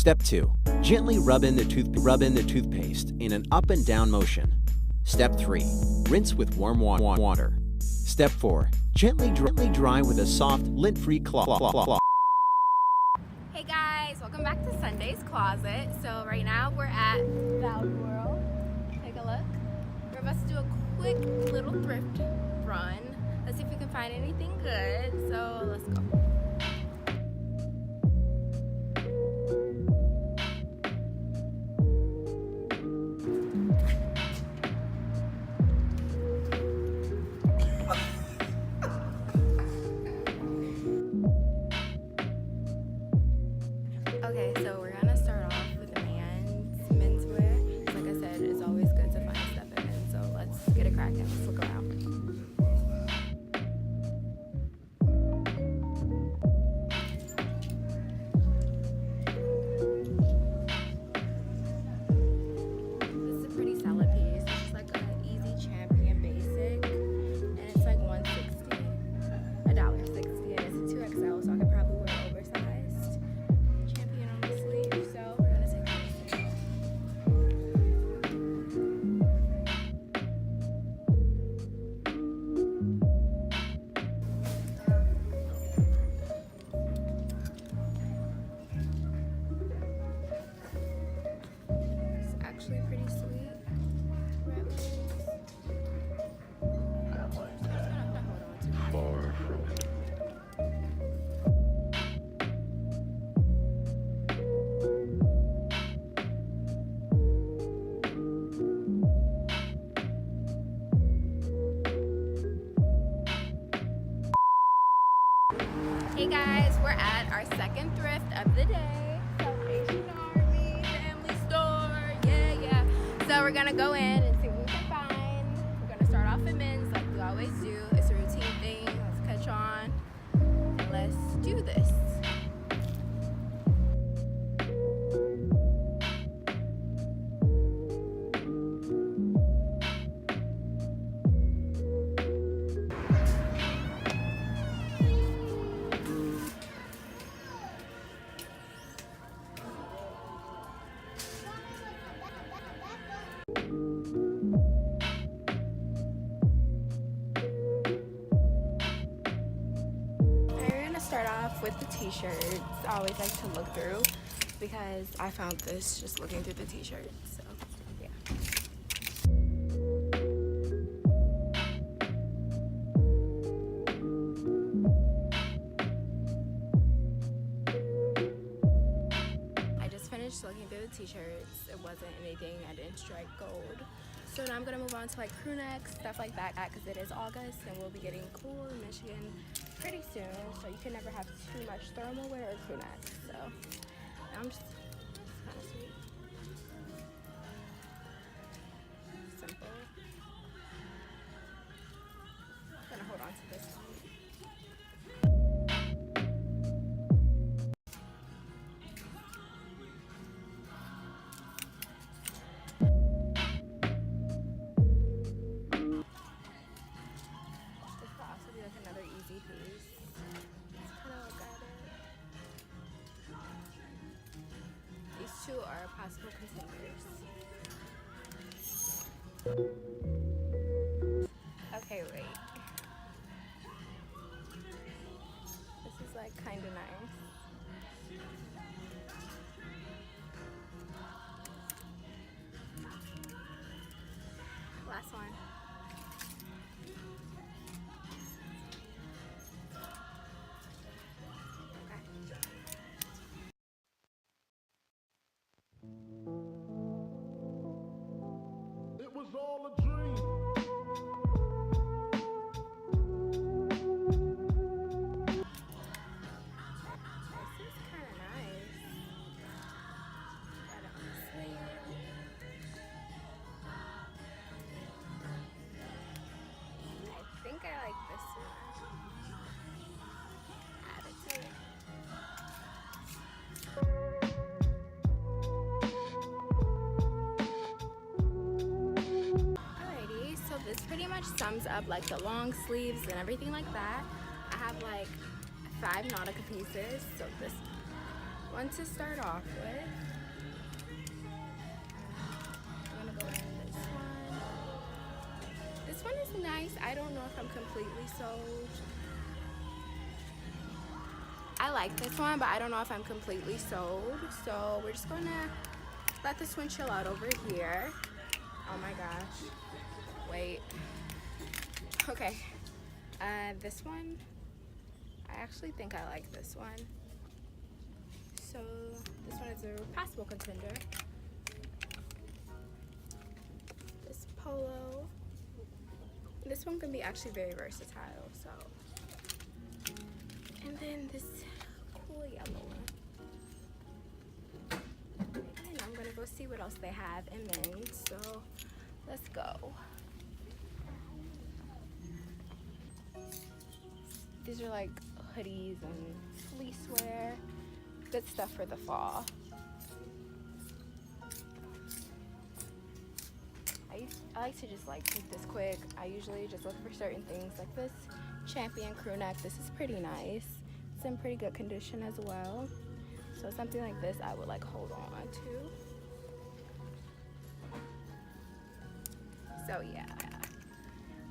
Step 2. Gently rub in the toothpaste in an up and down motion. Step 3. Rinse with warm water. Step 4. Gently dry with a soft, lint-free cloth. Hey guys, welcome back to Sunday's Closet. So right now we're at Value World. Take a look. We're about to do a quick little thrift run. Let's see if we can find anything good. So let's go. Okay, so we're gonna start off with menswear. Like I said, it's always good to find stuff in men's. So let's get it cracking. Let's look around. This is a pretty solid piece. It's just like an easy champion basic, and it's like $1.60, $1.60, and it's a 2XL, so I could probably wear it oversized. So we're gonna take this. It's actually pretty sweet. Not like that. Far from it. Hey guys, we're at our second thrift of the day. Salvation Army Family Store. Yeah. So we're gonna go in and see what we can find. We're gonna start off in men's like we always do. It's a routine thing. Let's catch on and let's do this. Start off with the t-shirts. I always like to look through because I found this just looking through the t-shirts. So yeah. I just finished looking through the t-shirts. It wasn't anything. I didn't strike gold. So now I'm gonna move on to like crew necks, stuff like that, because it is August and we'll be getting cool in Michigan pretty soon. So you can never have too much thermal wear or crew necks. So I'm just kind of sweet, simple. I'm gonna hold on to this one. Another easy piece. Let's kind of look at it. These two are possible contenders. Okay, wait. This is like kind of nice. Last one. It was all a dream. This is kind of nice. Got it on the sleeve. I think I like this one. Add it to it. This pretty much sums up like the long sleeves and everything like that. I have like 5 Nautica pieces, so this one to start off with. I'm gonna go with this one. This one is nice. I don't know if I'm completely sold. I like this one, but I don't know if I'm completely sold. So we're just gonna let this one chill out over here. Oh my gosh. Wait. Okay. This one, I actually think I like this one. So this one is a possible contender. This polo. This one can be actually very versatile, so. And then this cool yellow one. And I'm gonna go see what else they have in men's, so let's go. These are like hoodies and fleece wear. Good stuff for the fall. I like to just like keep this quick. I usually just look for certain things like this Champion crew neck. This is pretty nice. It's in pretty good condition as well. So something like this I would like hold on to. So yeah.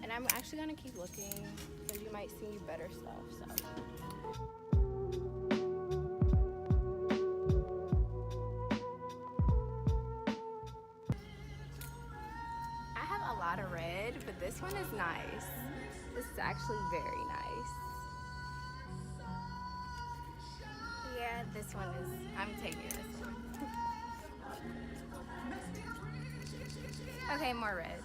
And I'm actually gonna keep looking because you might see better stuff. So. A lot of red, but this one is nice. This is actually very nice. Yeah, this one is, I'm taking this one. Okay, more red.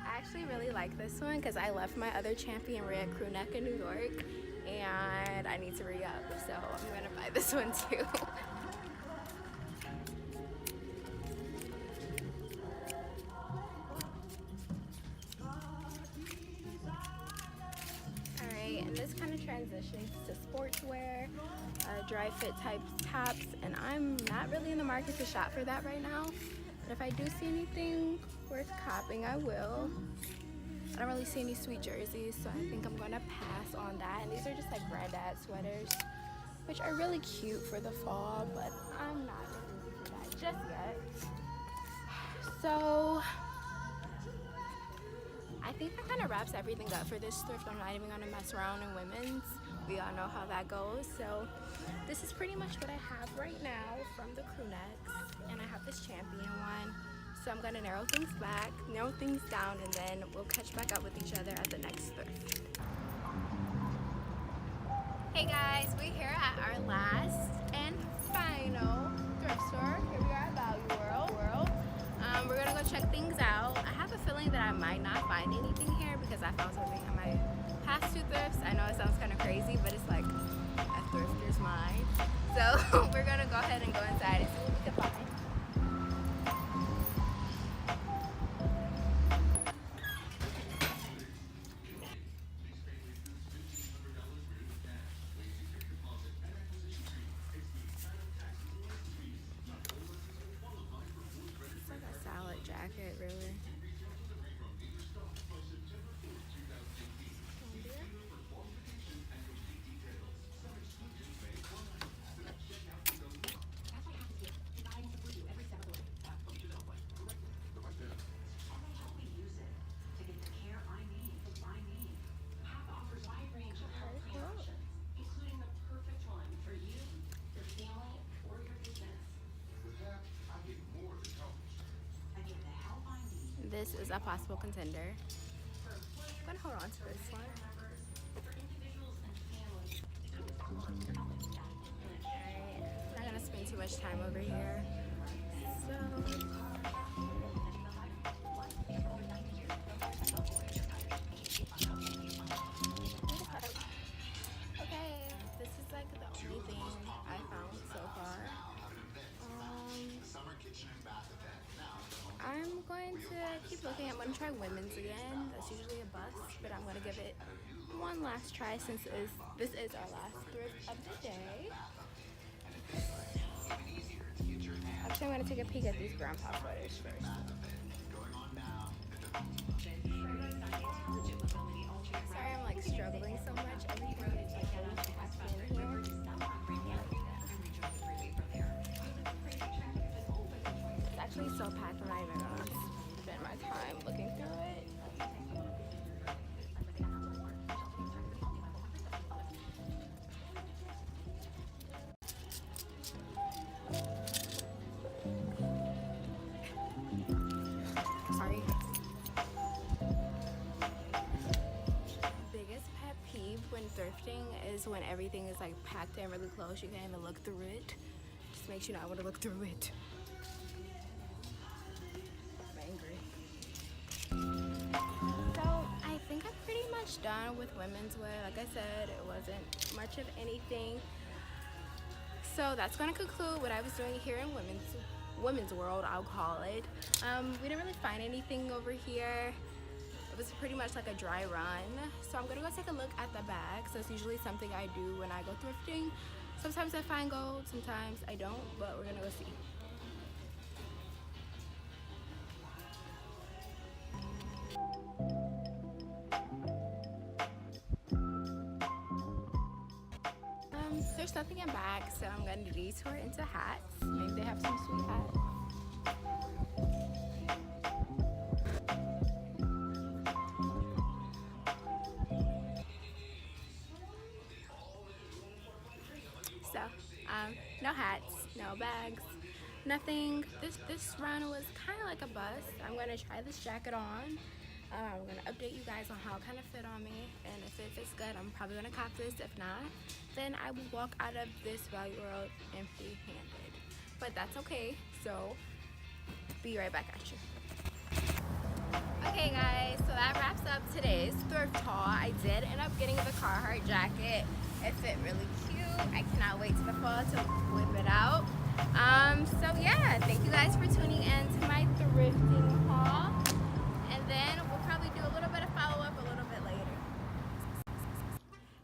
I actually really like this one because I left my other Champion red crew neck in New York and I need to re-up, so I'm gonna buy this one too. Transitions to sportswear, dry fit type tops, and I'm not really in the market to shop for that right now, but if I do see anything worth copping, I will. I don't really see any sweet jerseys, so I think I'm going to pass on that. And these are just like granddad sweaters, which are really cute for the fall, but I'm not ready for that just yet. So I think that kind of wraps everything up for this thrift. I'm not even going to mess around in women's. We all know how that goes. So this is pretty much what I have right now from the crew necks. And I have this Champion one. So I'm going to narrow things down, and then we'll catch back up with each other at the next thrift. Hey guys, we're here at our last and final thrift store. Here we are at Value World. We're going to go check things out. I have a feeling that I might not find anything here because I found something in my past two thrifts. I know it sounds kind of crazy, but it's like a thrifter's mind. So we're gonna go ahead and go inside and see what we can find. It's like a salad jacket, really. This is a possible contender. I'm gonna hold on to this one. Alright, not gonna spend too much time over here. So okay, this is like the only thing I found so far. I'm going to keep looking. I'm going to try women's again. That's usually a bust, but I'm going to give it one last try since this is our last thrift of the day. Actually, I'm going to take a peek at these grandpa sweaters first. Sorry, I'm like struggling so much. Everything is like kind of packed in here. so packed. I'm not even gonna spend my time looking through it. Sorry. Biggest pet peeve when thrifting is when everything is like packed in really close. You can't even look through it. Just makes you not want to look through it. I'm angry. So I think I'm pretty much done with women's wear. Like I said, it wasn't much of anything. So that's going to conclude what I was doing here in women's world, I'll call it. We didn't really find anything over here. It was pretty much like a dry run. So I'm gonna go take a look at the bags. That's usually something I do when I go thrifting. Sometimes I find gold, sometimes I don't, but we're gonna go see. There's nothing in bags, so I'm gonna detour into hats. Maybe they have some sweet hats. So, no hats, no bags, nothing. This run was kind of like a bust. I'm gonna try this jacket on. I'm gonna update you guys on how it kind of fit on me, and if it fits good, I'm probably gonna cop this. If not, then I will walk out of this Value World empty-handed. But that's okay. So, be right back at you. Okay, guys. So that wraps up today's thrift haul. I did end up getting the Carhartt jacket. It fit really cute. I cannot wait to the fall to whip it out. So yeah, thank you guys for tuning in to my thrifting haul. And then we'll probably do a little bit of follow-up a little bit later.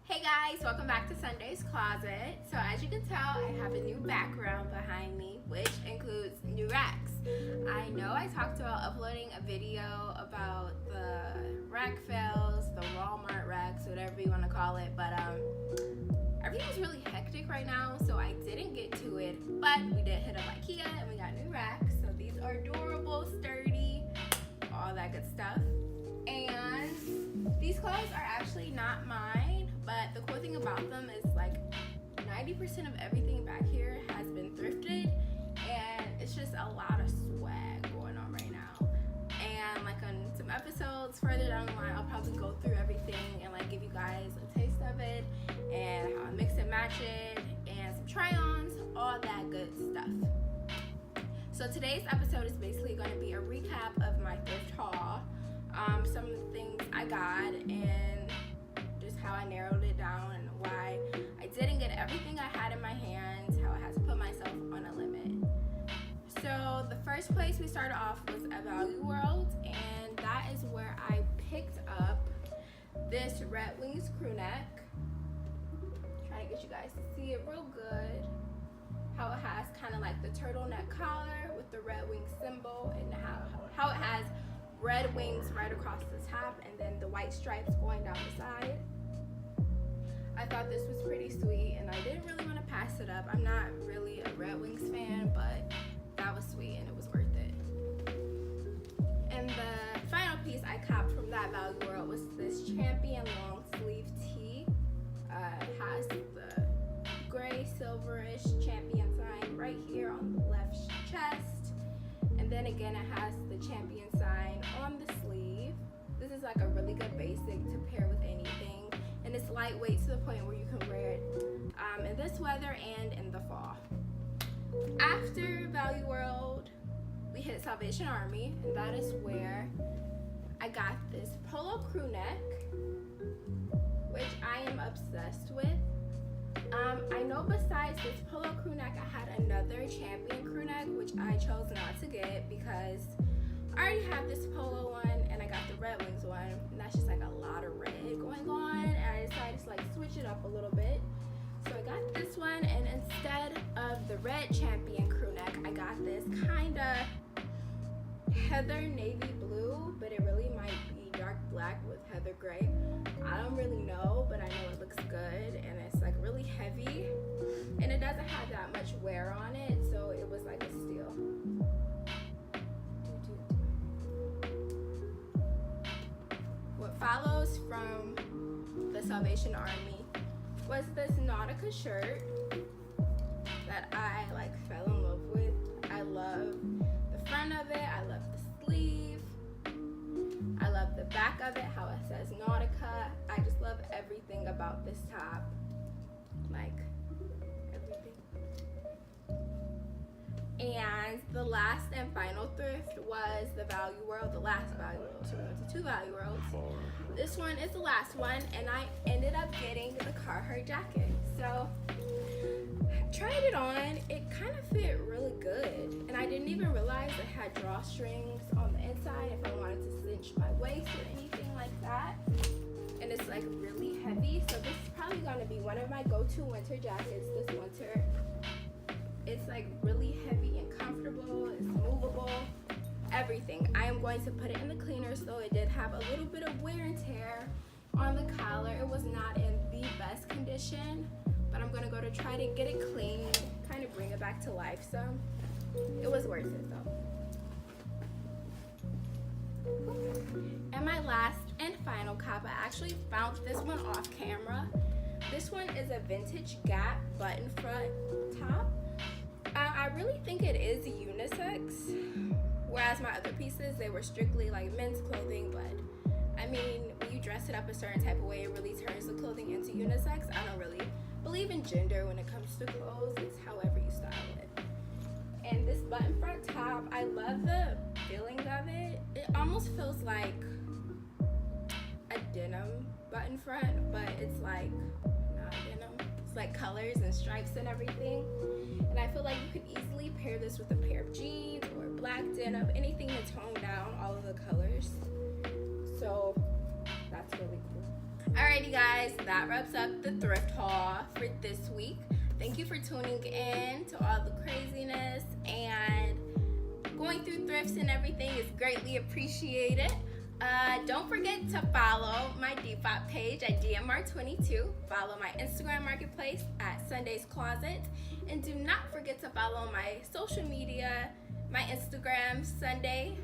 Hey guys, welcome back to Sundae's Closet. So as you can tell, I have a new background behind me, which includes new racks. I know I talked about uploading a video about the rack fails, the Walmart racks, whatever you want to call it, but everything's really hectic right now, so I didn't get to it. But we did hit up IKEA and we got new racks. So these are durable, sturdy, all that good stuff. And these clothes are actually not mine, but the cool thing about them is like 90% of everything back here has been thrifted, and it's just a lot of swag going on right now. And like on some episodes further down the line, I'll probably go through everything and like give you guys a taste of it and how I mix and match it and some try-ons, all that good stuff. So today's episode is basically going to be a recap of my thrift haul, some of the things I got, and just how I narrowed it down and why I didn't get everything I had in my hands, how I had to put myself on a limit. So the first place we started off was at Value World, and that is where I picked up this Red Wings crew neck. Trying to get you guys to see it real good. How it has kind of like the turtleneck collar with the Red Wings symbol, and how it has red wings right across the top and then the white stripes going down the side. I thought this was pretty sweet, and I didn't really want to pass it up. I'm not really a Red Wings fan, but that was sweet and it was worth it. And the final piece I copped from that Value World was this Champion long sleeve tee. It has the gray silverish Champion sign right here on the left chest, and then again it has the Champion sign on the sleeve. This is like a really good basic to pair with anything, and it's lightweight to the point where you can wear it in this weather and in the fall. After Value World, we hit Salvation Army, and that is where I got this polo crew neck, which I am obsessed with. I know besides this polo crew neck, I had another Champion crew neck, which I chose not to get because I already have this polo one and I got the Red Wings one, and that's just like a lot of red going on, and I decided to like switch it up a little bit. So I got this one, and instead of the red Champion crew neck, I got this kind of heather navy blue, but it really might be dark black with heather gray. I don't really know, but I know it looks good, and it's like really heavy, and it doesn't have that much wear on it, so it was like a steal. follows from the Salvation Army was this Nautica shirt that I like fell in love with. I love the front of it, I love the sleeve, I love the back of it, how it says Nautica. I just love everything about this top, like everything. And the last and final thrift was the Value World, the last Value World. So we went to 2 Value Worlds. This one is the last one, and I ended up getting the Carhartt jacket. So I tried it on, it kind of fit really good, and I didn't even realize it had drawstrings on the inside if I wanted to cinch my waist or anything like that. And it's like really heavy, so this is probably going to be one of my go-to winter jackets this winter. It's like really heavy and comfortable, it's movable, everything. I am going to put it in the cleaner, so it did have a little bit of wear and tear on the collar. It was not in the best condition, but I'm gonna go to try to get it cleaned, kind of bring it back to life. So it was worth it though. And my last and final cop, I actually found this one off camera. This one is a vintage Gap button front top. I really think it is unisex, whereas my other pieces, they were strictly like men's clothing, but I mean, when you dress it up a certain type of way, it really turns the clothing into unisex. I don't really believe in gender when it comes to clothes. It's however you style it. And this button front top, I love the feeling of it. It almost feels like a denim button front, but it's like not denim. It's like colors and stripes and everything. And I feel like you could easily pair this with a pair of jeans or black denim, anything to tone down all of the colors. So that's really cool. Alrighty guys, that wraps up the thrift haul for this week. Thank you for tuning in to all the craziness, and going through thrifts and everything is greatly appreciated. Don't forget to follow my Depop page at DMR22. Follow my Instagram marketplace at Sundae's Closet. And do not forget to follow my social media, my Instagram, Sundae,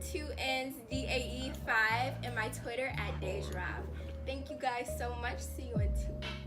2Ns, DAE5, and my Twitter at DaysRav. Thank you guys so much. See you in 2 weeks.